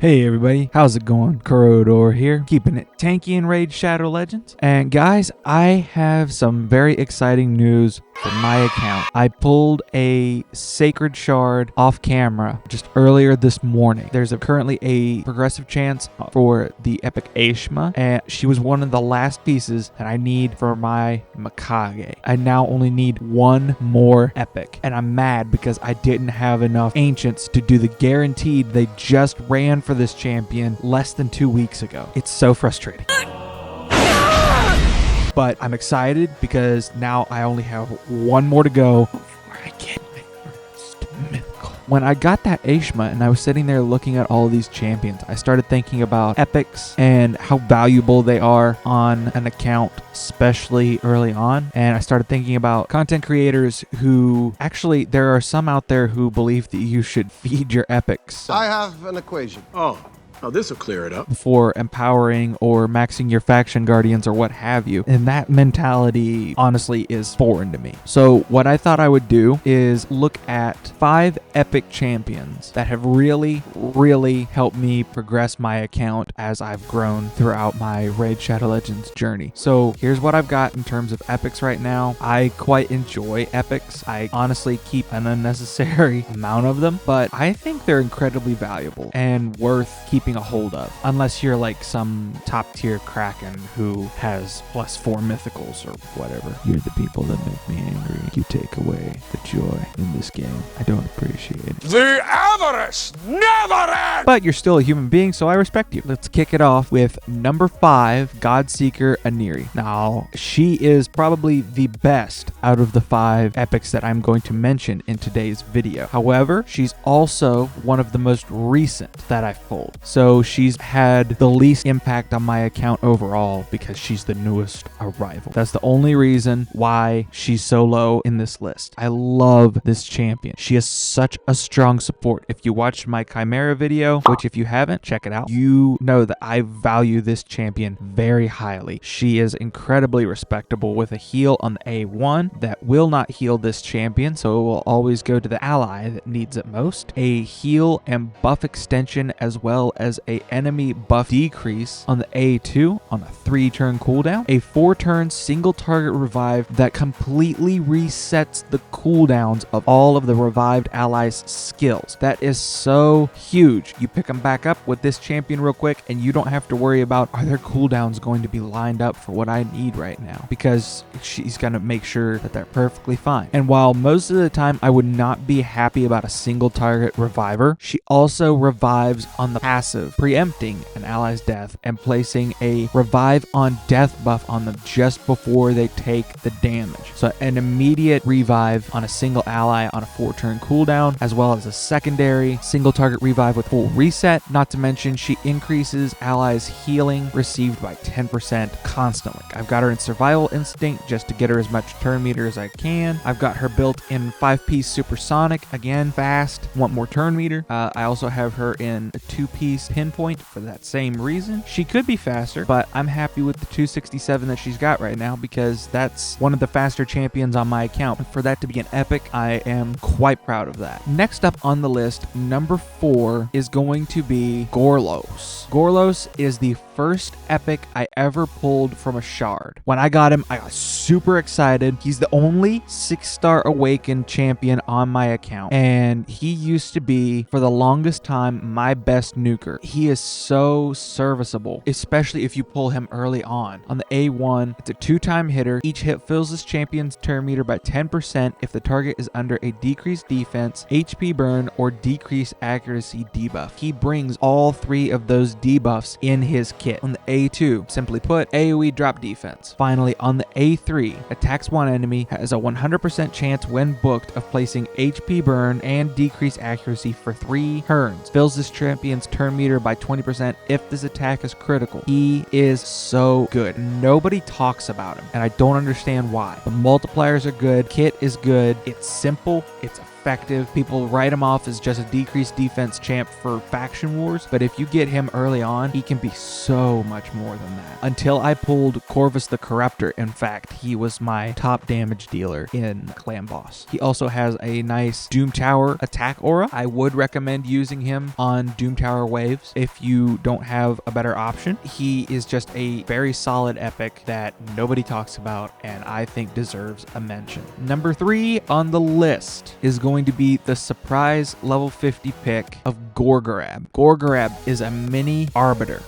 Hey everybody, how's it going? Kurodor here, keeping it tanky in Raid Shadow Legends. And guys, I have some very exciting news for my account. I pulled a sacred shard off camera just earlier this morning. There's currently a progressive chance for the epic Ashma, and she was one of the last pieces that I need for my Mikage. I now only need one more epic, and I'm mad because I didn't have enough ancients to do the guaranteed. They just ran for this champion less than 2 weeks ago. It's so frustrating. But I'm excited because now I only have one more to go before I get my first mythical. When I got that Ashma and I was sitting there looking at all of these champions, I started thinking about epics and how valuable they are on an account, especially early on. And I started thinking about content creators who actually, there are some out there who believe that you should feed your epics. I have an equation. Oh, this will clear it up. Before empowering or maxing your faction guardians or what have you. And that mentality honestly is foreign to me. So what I thought I would do is look at 5 epic champions that have really helped me progress my account as I've grown throughout my Raid Shadow Legends journey. So here's what I've got in terms of epics right now. I quite enjoy epics. I honestly keep an unnecessary amount of them, but I think they're incredibly valuable and worth keeping a hold of, unless you're like some top tier Kraken who has +4 mythicals or whatever. You're the people that make me angry. You take away the joy in this game. I don't appreciate it. The avarice never ends! But you're still a human being, so I respect you. Let's kick it off with number 5, Godseeker Aniri. Now, she is probably the best out of the 5 epics that I'm going to mention in today's video. However, she's also one of the most recent that I've pulled. So she's had the least impact on my account overall because she's the newest arrival. That's the only reason why she's so low in this list. I love this champion. She has such a strong support. If you watched my Chimera video, which if you haven't, check it out, you know that I value this champion very highly. She is incredibly respectable with a heal on the A1 that will not heal this champion, so it will always go to the ally that needs it most. A heal and buff extension as well as a enemy buff decrease on the A2 on a 3-turn cooldown, a 4-turn single target revive that completely resets the cooldowns of all of the revived allies' skills. That is so huge. You pick them back up with this champion real quick and you don't have to worry about, are their cooldowns going to be lined up for what I need right now, because she's going to make sure that they're perfectly fine. And while most of the time I would not be happy about a single target reviver, she also revives on the passive, preempting an ally's death and placing a revive on death buff on them just before they take the damage. So an immediate revive on a single ally on a 4-turn cooldown, as well as a secondary single target revive with full reset. Not to mention, she increases allies' healing received by 10% constantly. I've got her in survival instinct just to get her as much turn meter as I can. I've got her built in 5-piece supersonic, again fast, want more turn meter. I also have her in a 2-piece pinpoint for that same reason. She could be faster, but I'm happy with the 267 that she's got right now because that's one of the faster champions on my account. For that to be an epic, I am quite proud of that. Next up on the list, number 4 is going to be Gorlos. Gorlos is the first epic I ever pulled from a shard. When I got him, I got super excited. He's the only 6-star awakened champion on my account, and he used to be, for the longest time, my best nuker. He is so serviceable, especially if you pull him early on. On the A1, it's a 2-time hitter. Each hit fills this champion's turn meter by 10% if the target is under a decreased defense, HP burn, or decreased accuracy debuff. He brings all 3 of those debuffs in his kit. On the A2, simply put, AoE drop defense. Finally, on the A3, attacks one enemy, has a 100% chance when booked of placing HP burn and decreased accuracy for 3 turns. Fills this champion's turn meter by 20% if this attack is critical. He is so good. Nobody talks about him, and I don't understand why. The multipliers are good, kit is good, it's simple, it's effective. People write him off as just a decreased defense champ for faction wars, but if you get him early on, he can be so much more than that. Until I pulled Corvus the Corruptor, in fact, he was my top damage dealer in Clan Boss. He also has a nice Doom Tower attack aura. I would recommend using him on Doom Tower waves if you don't have a better option. He is just a very solid epic that nobody talks about and I think deserves a mention. Number 3 on the list is going to be the surprise level 50 pick of Gorgorab. Gorgorab is a mini Arbiter,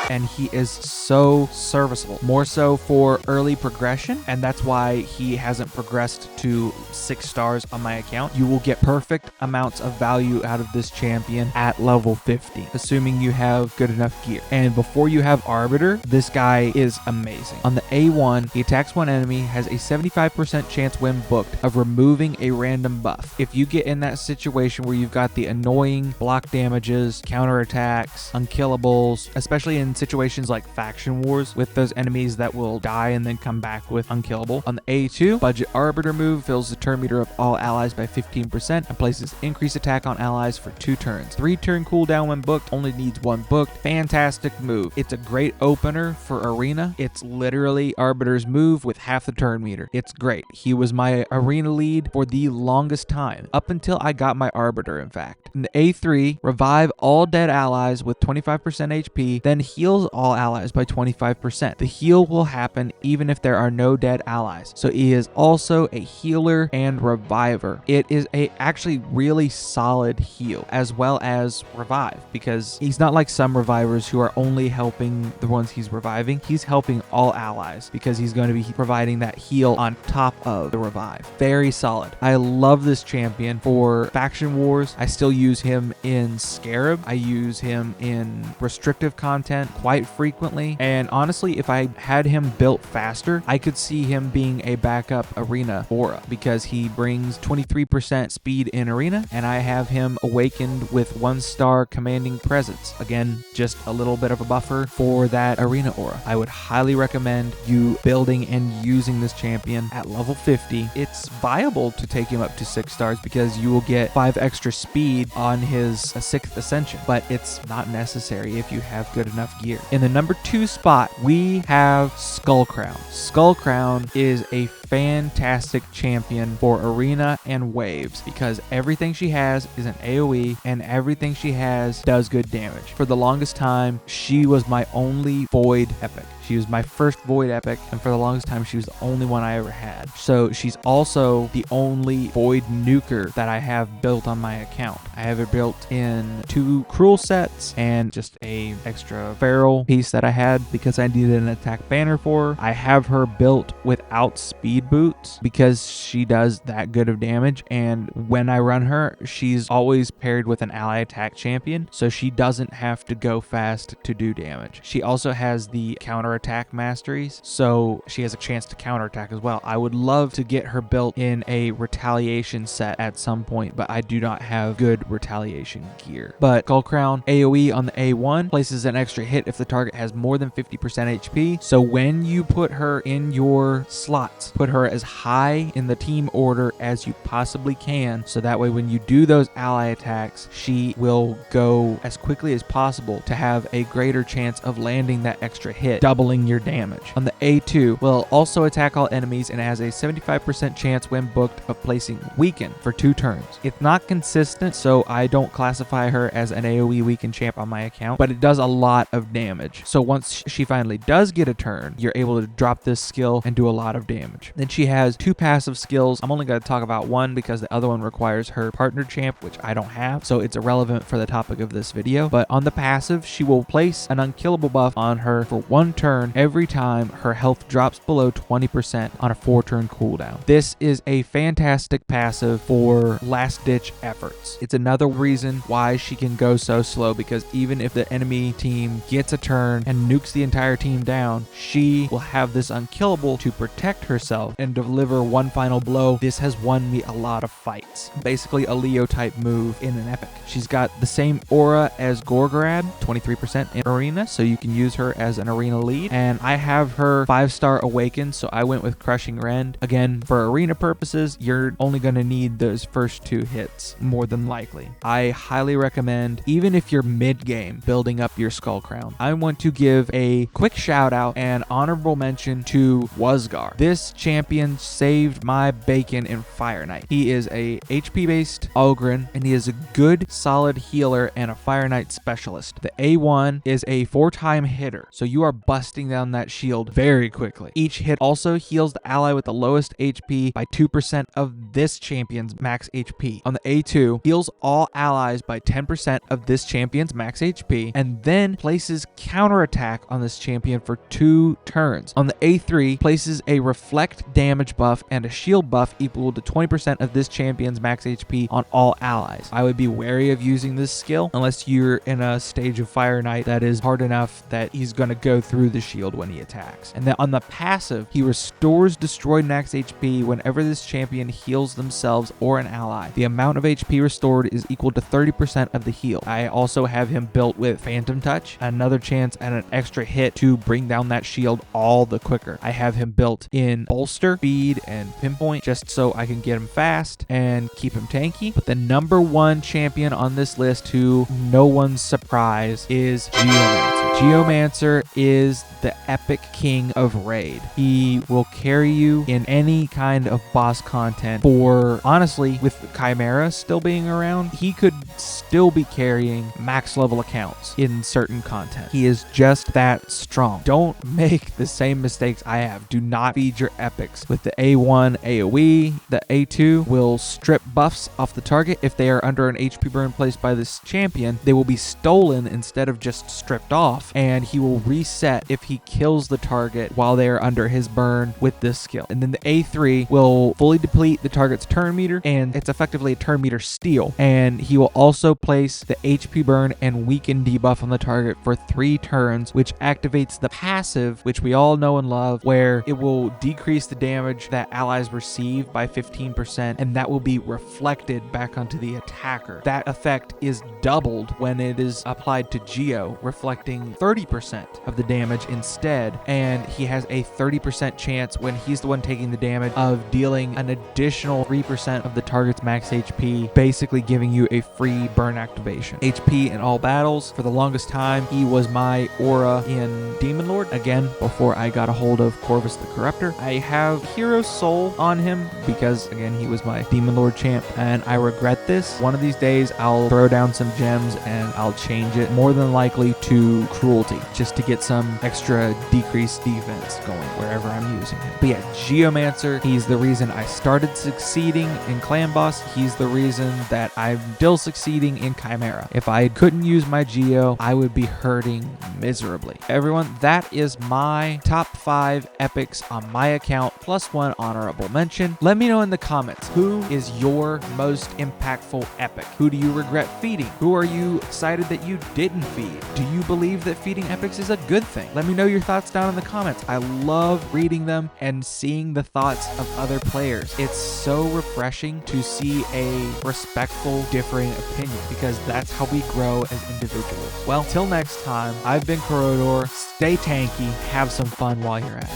and he is so serviceable, more so for early progression, and that's why he hasn't progressed to 6 stars on my account. You will get perfect amounts of value out of this champion at level 50, assuming you have good enough gear. And before you have Arbiter, this guy is amazing. On the A1, he attacks one enemy, has a 75% chance when booked of removing a random buff. If you get in that situation where you've got the annoying block damages, counterattacks, unkillables, especially in situations like faction wars with those enemies that will die and then come back with unkillable. On the A2, budget Arbiter move fills the turn meter of all allies by 15% and places increased attack on allies for 2 turns. 3 turn cooldown when booked, only needs 1 booked. Fantastic move. It's a great opener for arena. It's literally Arbiter's move with half the turn meter. It's great. He was my arena lead for the longest time, up until I got my Arbiter, in fact. In the A3, revive all dead allies with 25% HP, then heals all allies by 25%. The heal will happen even if there are no dead allies. So he is also a healer and reviver. It is a actually really solid heal as well as revive, because he's not like some revivers who are only helping the ones he's reviving. He's helping all allies because he's going to be providing that heal on top of the revive. Very solid. I love this champion for faction wars. I still use him in Scarab. I use him in restrictive content quite frequently, and honestly, if I had him built faster, I could see him being a backup arena aura, because he brings 23% speed in arena, and I have him awakened with 1-star commanding presence. Again, just a little bit of a buffer for that arena aura. I would highly recommend you building and using this champion at level 50. It's viable to take him up to 6 stars because you will get 5 extra speed on his 6th ascension, but it's not necessary if you have good enough gear. In the number 2 spot, we have Skullcrown. Skullcrown is a fantastic champion for arena and waves because everything she has is an AoE and everything she has does good damage. For the longest time, she was my only void epic. She was my first void epic, and for the longest time she was the only one I ever had. So she's also the only void nuker that I have built on my account. I have it built in 2 cruel sets and just a extra feral piece that I had because I needed an attack banner for her. I have her built without speed boots because she does that good of damage, and when I run her, she's always paired with an ally attack champion, so she doesn't have to go fast to do damage. She also has the counterattack masteries, so she has a chance to counterattack as well. I would love to get her built in a retaliation set at some point, but I do not have good retaliation gear. But Skullcrown AoE on the A1 places an extra hit if the target has more than 50% HP, so when you put her in your slots, put her as high in the team order as you possibly can, so that way when you do those ally attacks, she will go as quickly as possible to have a greater chance of landing that extra hit, doubling your damage. On the A2, will also attack all enemies and has a 75% chance when booked of placing weaken for 2 turns. It's not consistent, so I don't classify her as an AoE weaken champ on my account, but it does a lot of damage. So once she finally does get a turn, you're able to drop this skill and do a lot of damage. Then she has 2 passive skills. I'm only going to talk about one because the other one requires her partner champ, which I don't have, so it's irrelevant for the topic of this video. But on the passive, she will place an unkillable buff on her for 1 turn every time her health drops below 20% on a 4-turn cooldown. This is a fantastic passive for last-ditch efforts. It's another reason why she can go so slow, because even if the enemy team gets a turn and nukes the entire team down, she will have this unkillable to protect herself myself and deliver one final blow, this has won me a lot of fights. Basically a Leo type move in an epic. She's got the same aura as Gorgorad, 23% in arena, so you can use her as an arena lead. And I have her 5-star awakened, so I went with Crushing Rend. Again, for arena purposes, you're only going to need those first 2 hits, more than likely. I highly recommend, even if you're mid-game, building up your Skull Crown. I want to give a quick shout out and honorable mention to Wuzgar. This champion saved my bacon in Fire Knight. He is a HP based Ogryn, and he is a good solid healer and a Fire Knight specialist. The A1 is a 4-time hitter, so you are busting down that shield very quickly. Each hit also heals the ally with the lowest HP by 2% of this champion's max HP. On the A2, heals all allies by 10% of this champion's max HP, and then places counterattack on this champion for 2 turns. On the A3, places a reflect damage buff and a shield buff equal to 20% of this champion's max HP on all allies. I would be wary of using this skill unless you're in a stage of Fire Knight that is hard enough that he's going to go through the shield when he attacks. And then on the passive, he restores destroyed max HP whenever this champion heals themselves or an ally. The amount of HP restored is equal to 30% of the heal. I also have him built with Phantom Touch, another chance at an extra hit to bring down that shield all the quicker. I have him built in Bolster, Speed, and Pinpoint just so I can get him fast and keep him tanky. But the number 1 champion on this list, to no one's surprise, is Geomancer. Geomancer is the epic king of raid. He will carry you in any kind of boss content. For honestly, with Chimera still being around, he could still be carrying max level accounts in certain content. He is just that strong. Don't make the same mistakes I have. Do not feed your epics with the A1 AoE. The A2 will strip buffs off the target. If they are under an HP burn placed by this champion, they will be stolen instead of just stripped off, and he will reset if he kills the target while they are under his burn with this skill. And then the A3 will fully deplete the target's turn meter, and it's effectively a turn meter steal. And he will also place the HP burn and weaken debuff on the target for 3 turns, which activates the passive, which we all know and love, where it will decrease the damage that allies receive by 15%, and that will be reflected back onto the attacker. That effect is doubled when it is applied to Geo, reflecting 30% of the damage instead, and he has a 30% chance when he's the one taking the damage of dealing an additional 3% of the target's max HP, basically giving you a free burn activation. HP in all battles. For the longest time, he was my aura in Demon Lord, again, before I got a hold of Corvus the Corruptor. I have Hero Soul on him because, again, he was my Demon Lord champ, and I regret this. One of these days, I'll throw down some gems and I'll change it, more than likely to Cruelty, just to get some extra decreased defense going wherever I'm using him. But yeah, Geomancer, he's the reason I started succeeding in Clan Boss. He's the reason that I'm still succeeding in Chimera. If I couldn't use my Geo, I would be hurting miserably. Everyone, that is my top 5 epics on my account, plus 1 honorable mention. Let me know in the comments, who is your most impactful epic? Who do you regret feeding? Who are you excited that you didn't feed? Do you believe that feeding epics is a good thing? Let me know your thoughts down in the comments. I love reading them and seeing the thoughts of other players. It's so refreshing to see a respectful, differing opinion, because that's how we grow as individuals. Well, till next time, I've been Corrodor. Stay tanky, have some fun while you're at it.